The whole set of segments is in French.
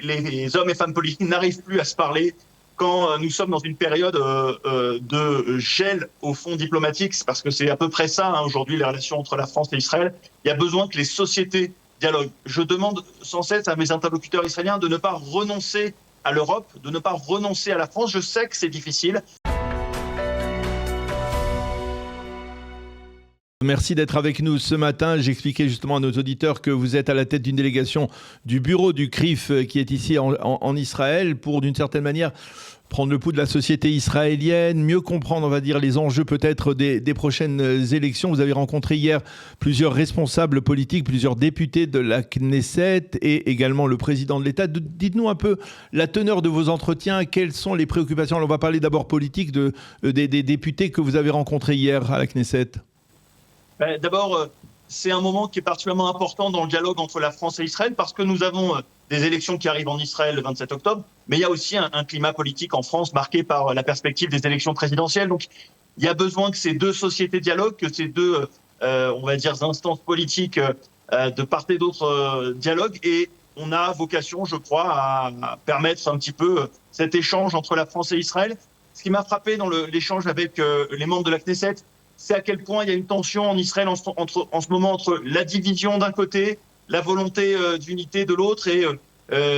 les hommes et femmes politiques n'arrivent plus à se parler, quand nous sommes dans une période de gel au fond diplomatique, parce que c'est à peu près ça aujourd'hui les relations entre la France et Israël, il y a besoin que les sociétés dialoguent. Je demande sans cesse à mes interlocuteurs israéliens de ne pas renoncer à l'Europe, de ne pas renoncer à la France. Je sais que c'est difficile. Merci d'être avec nous ce matin. J'expliquais justement à nos auditeurs que vous êtes à la tête d'une délégation du bureau du CRIF qui est ici en Israël pour, d'une certaine manière, prendre le pouls de la société israélienne, mieux comprendre, on va dire, les enjeux peut-être des prochaines élections. Vous avez rencontré hier plusieurs responsables politiques, plusieurs députés de la Knesset et également le président de l'État. Dites-nous un peu la teneur de vos entretiens, quelles sont les préoccupations. Alors, on va parler d'abord politique des députés que vous avez rencontrés hier à la Knesset. D'abord, c'est un moment qui est particulièrement important dans le dialogue entre la France et Israël parce que nous avons des élections qui arrivent en Israël le 27 octobre, mais il y a aussi un climat politique en France marqué par la perspective des élections présidentielles. Donc, il y a besoin que ces deux sociétés dialoguent, que ces deux, on va dire, instances politiques de part et d'autre dialoguent. Et on a vocation, je crois, à permettre un petit peu cet échange entre la France et Israël. Ce qui m'a frappé dans l'échange avec les membres de la Knesset, c'est à quel point il y a une tension en Israël en ce moment entre la division d'un côté, la volonté d'unité de l'autre. Et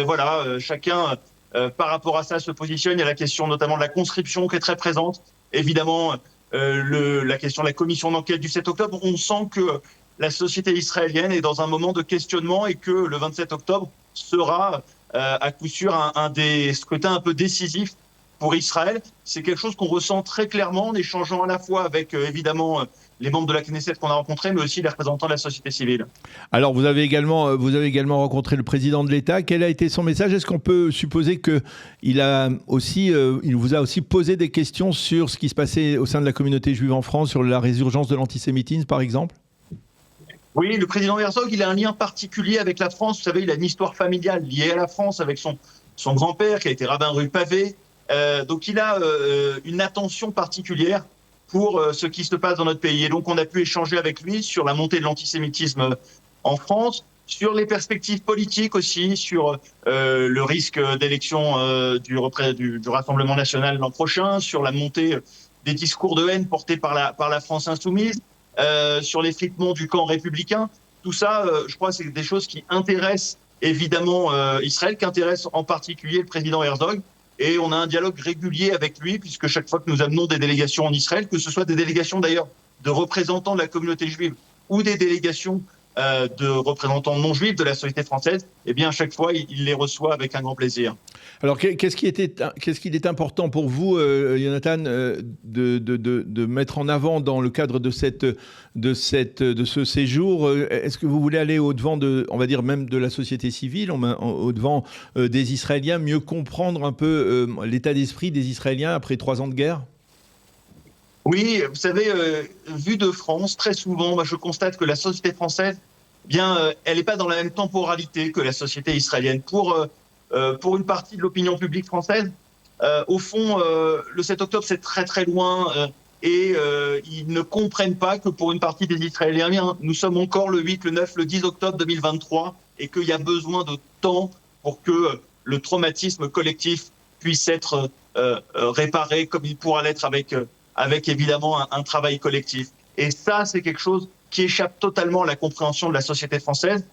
voilà, chacun, par rapport à ça, se positionne. Il y a la question notamment de la conscription qui est très présente. Évidemment, la question de la commission d'enquête du 7 octobre. On sent que la société israélienne est dans un moment de questionnement et que le 27 octobre sera à coup sûr un des scrutins un peu décisifs pour Israël. C'est quelque chose qu'on ressent très clairement en échangeant à la fois avec, évidemment, les membres de la Knesset qu'on a rencontrés, mais aussi les représentants de la société civile. Alors, vous avez également rencontré le président de l'État. Quel a été son message? Est-ce qu'on peut supposer qu'il il vous a aussi posé des questions sur ce qui se passait au sein de la communauté juive en France, sur la résurgence de l'antisémitisme, par exemple? Oui, le président Herzog, il a un lien particulier avec la France. Vous savez, il a une histoire familiale liée à la France avec son grand-père qui a été rabbin rue Pavée. Donc il a une attention particulière pour ce qui se passe dans notre pays. Et donc on a pu échanger avec lui sur la montée de l'antisémitisme en France, sur les perspectives politiques aussi, sur le risque d'élection du Rassemblement national l'an prochain, sur la montée des discours de haine portés par la France insoumise, sur l'effritement du camp républicain. Tout ça, je crois, c'est des choses qui intéressent évidemment Israël, qui intéressent en particulier le président Herzog. Et on a un dialogue régulier avec lui, puisque chaque fois que nous amenons des délégations en Israël, que ce soit des délégations d'ailleurs de représentants de la communauté juive ou des délégations de représentants non juifs de la société française, eh bien à chaque fois, il les reçoit avec un grand plaisir. Alors, qu'est-ce qu'il est important pour vous, Jonathan, de mettre en avant dans le cadre de ce séjour? Est-ce que vous voulez aller au-devant on va dire même de la société civile, au-devant des Israéliens, mieux comprendre un peu l'état d'esprit des Israéliens après 3 ans de guerre? Oui, vous savez, vu de France, très souvent, je constate que la société française, elle n'est pas dans la même temporalité que la société israélienne. Pour une partie de l'opinion publique française, au fond, le 7 octobre, c'est très très loin et ils ne comprennent pas que pour une partie des Israéliens, nous sommes encore le 8, le 9, le 10 octobre 2023 et qu'il y a besoin de temps pour que le traumatisme collectif puisse être réparé comme il pourra l'être avec évidemment un travail collectif. Et ça, c'est quelque chose qui échappe totalement à la compréhension de la société française.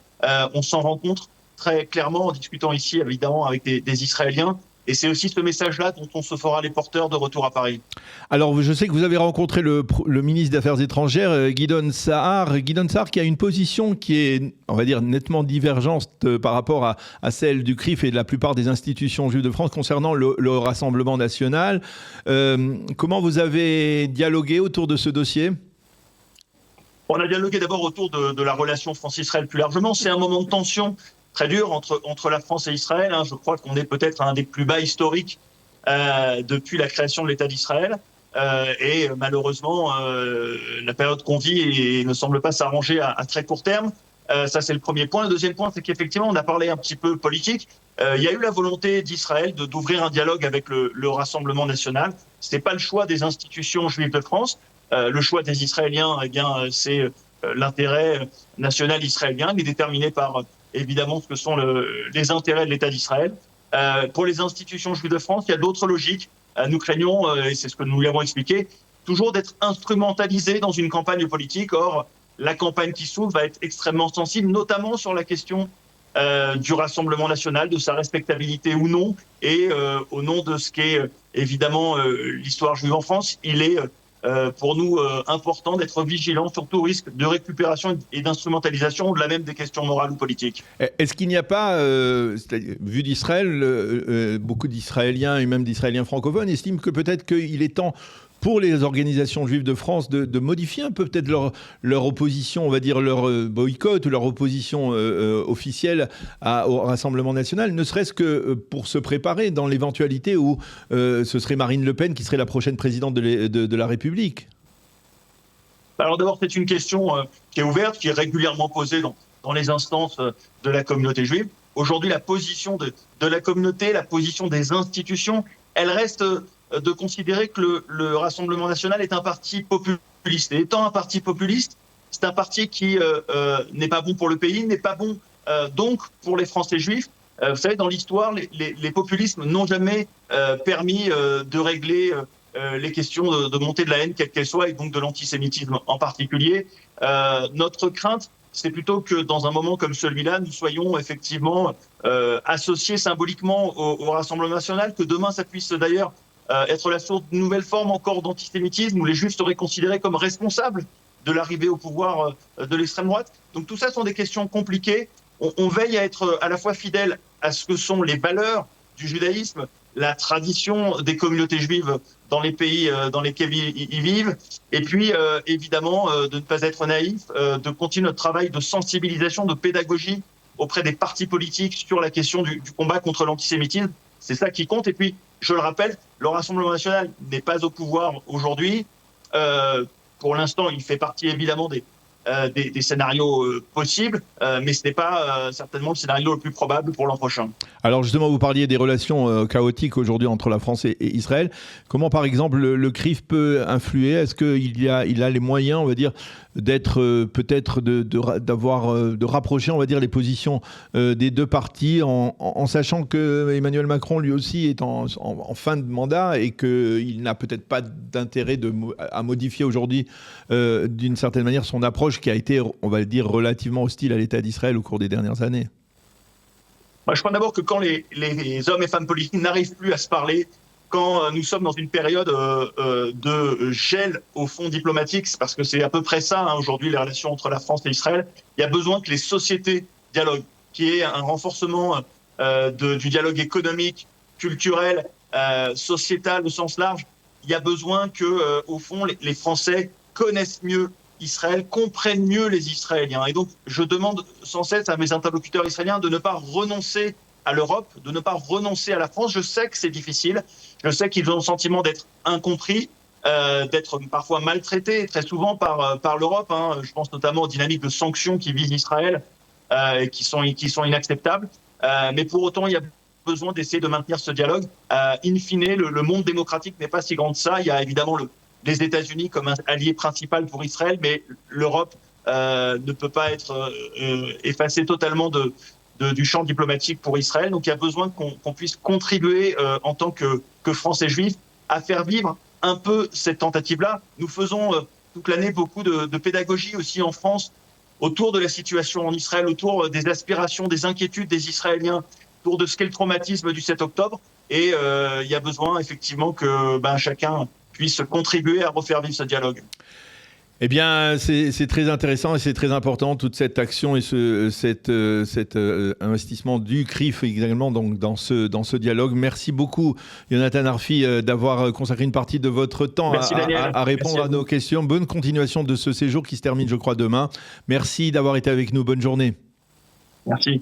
On s'en rend compte très clairement en discutant ici, évidemment, avec des Israéliens. Et c'est aussi ce message-là dont on se fera les porteurs de retour à Paris. Alors, je sais que vous avez rencontré le ministre des Affaires étrangères, Gideon Sa'ar. Gideon Sa'ar qui a une position qui est, on va dire, nettement divergente par rapport à celle du CRIF et de la plupart des institutions juives de France concernant le Rassemblement national. Comment vous avez dialogué autour de ce dossier ? On a dialogué d'abord autour de la relation France-Israël plus largement. C'est un moment de tension très dur entre la France et Israël. Je crois qu'on est peut-être à un des plus bas historiques depuis la création de l'État d'Israël. Et malheureusement, la période qu'on vit ne semble pas s'arranger à très court terme. Ça, c'est le premier point. Le deuxième point, c'est qu'effectivement, on a parlé un petit peu politique. Il y a eu la volonté d'Israël d'ouvrir un dialogue avec le Rassemblement national. Ce n'est pas le choix des institutions juives de France. Le choix des Israéliens, c'est l'intérêt national israélien. Il est déterminé par évidemment ce que sont les intérêts de l'État d'Israël. Pour les institutions juives de France, il y a d'autres logiques. Nous craignons, et c'est ce que nous lui avons expliqué, toujours d'être instrumentalisés dans une campagne politique. Or, la campagne qui s'ouvre va être extrêmement sensible, notamment sur la question du Rassemblement national, de sa respectabilité ou non, et au nom de ce qu'est évidemment l'histoire juive en France, il est pour nous important d'être vigilant sur tout risque de récupération et d'instrumentalisation, au-delà même des questions morales ou politiques. Est-ce qu'il n'y a pas, vu d'Israël, beaucoup d'Israéliens et même d'Israéliens francophones estiment que peut-être qu'il est temps pour les organisations juives de France de modifier un peu peut-être leur opposition, on va dire leur boycott ou leur opposition officielle au Rassemblement national, ne serait-ce que pour se préparer dans l'éventualité où ce serait Marine Le Pen qui serait la prochaine présidente de la République? Alors d'abord, c'est une question qui est ouverte, qui est régulièrement posée dans les instances de la communauté juive. Aujourd'hui, la position de la communauté, la position des institutions, elle reste de considérer que le Rassemblement national est un parti populiste. Et étant un parti populiste, c'est un parti qui n'est pas bon pour le pays, n'est pas bon donc pour les Français juifs. Vous savez, dans l'histoire, les populismes n'ont jamais permis de régler les questions de montée de la haine, quelle qu'elle soit, et donc de l'antisémitisme en particulier. Notre crainte, c'est plutôt que dans un moment comme celui-là, nous soyons effectivement associés symboliquement au Rassemblement national, que demain ça puisse d'ailleurs être la source d'une nouvelle forme encore d'antisémitisme, où les Juifs seraient considérés comme responsables de l'arrivée au pouvoir de l'extrême droite. Donc tout ça sont des questions compliquées. On veille à être à la fois fidèle à ce que sont les valeurs du judaïsme, la tradition des communautés juives dans les pays dans lesquels ils vivent, et puis évidemment de ne pas être naïf, de continuer notre travail de sensibilisation, de pédagogie auprès des partis politiques sur la question du combat contre l'antisémitisme. C'est ça qui compte. Et puis, je le rappelle, le Rassemblement national n'est pas au pouvoir aujourd'hui. Pour l'instant, il fait partie évidemment des scénarios possibles, mais ce n'est pas certainement le scénario le plus probable pour l'an prochain. Alors justement, vous parliez des relations chaotiques aujourd'hui entre la France et Israël. Comment, par exemple, le CRIF peut influer? Est-ce qu'il a les moyens, on va dire, d'être peut-être de rapprocher, on va dire, les positions des deux parties, en sachant que Emmanuel Macron lui aussi est en fin de mandat et qu'il n'a peut-être pas d'intérêt à modifier aujourd'hui d'une certaine manière son approche qui a été, on va le dire, relativement hostile à l'État d'Israël au cours des dernières années? Je crois d'abord que quand les hommes et femmes politiques n'arrivent plus à se parler, quand nous sommes dans une période de gel au fond diplomatique, c'est parce que c'est à peu près ça aujourd'hui les relations entre la France et Israël, il y a besoin que les sociétés dialoguent, qu'il y ait un renforcement du dialogue économique, culturel, sociétal au sens large. Il y a besoin que, au fond, les Français connaissent mieux Israël, comprennent mieux les Israéliens. Et donc, je demande sans cesse à mes interlocuteurs israéliens de ne pas renoncer à l'Europe, de ne pas renoncer à la France. Je sais que c'est difficile. Je sais qu'ils ont le sentiment d'être incompris, d'être parfois maltraités, très souvent par l'Europe. Je pense notamment aux dynamiques de sanctions qui visent Israël et qui sont inacceptables. Mais pour autant, il y a besoin d'essayer de maintenir ce dialogue. In fine, le monde démocratique n'est pas si grand que ça. Il y a évidemment les États-Unis comme un allié principal pour Israël, mais l'Europe ne peut pas être effacée totalement du champ diplomatique pour Israël. Donc il y a besoin qu'on puisse contribuer en tant que Français juifs à faire vivre un peu cette tentative-là. Nous faisons toute l'année beaucoup de pédagogie aussi en France autour de la situation en Israël, autour des aspirations, des inquiétudes des Israéliens, autour de ce qu'est le traumatisme du 7 octobre. Et il y a besoin effectivement que chacun puisse contribuer à refaire vivre ce dialogue. Eh bien, c'est très intéressant et c'est très important, toute cette action et cet investissement du CRIF également donc, dans ce dialogue. Merci beaucoup, Yonatan Arfi, d'avoir consacré une partie de votre temps à répondre à nos questions. Bonne continuation de ce séjour qui se termine, je crois, demain. Merci d'avoir été avec nous. Bonne journée. Merci.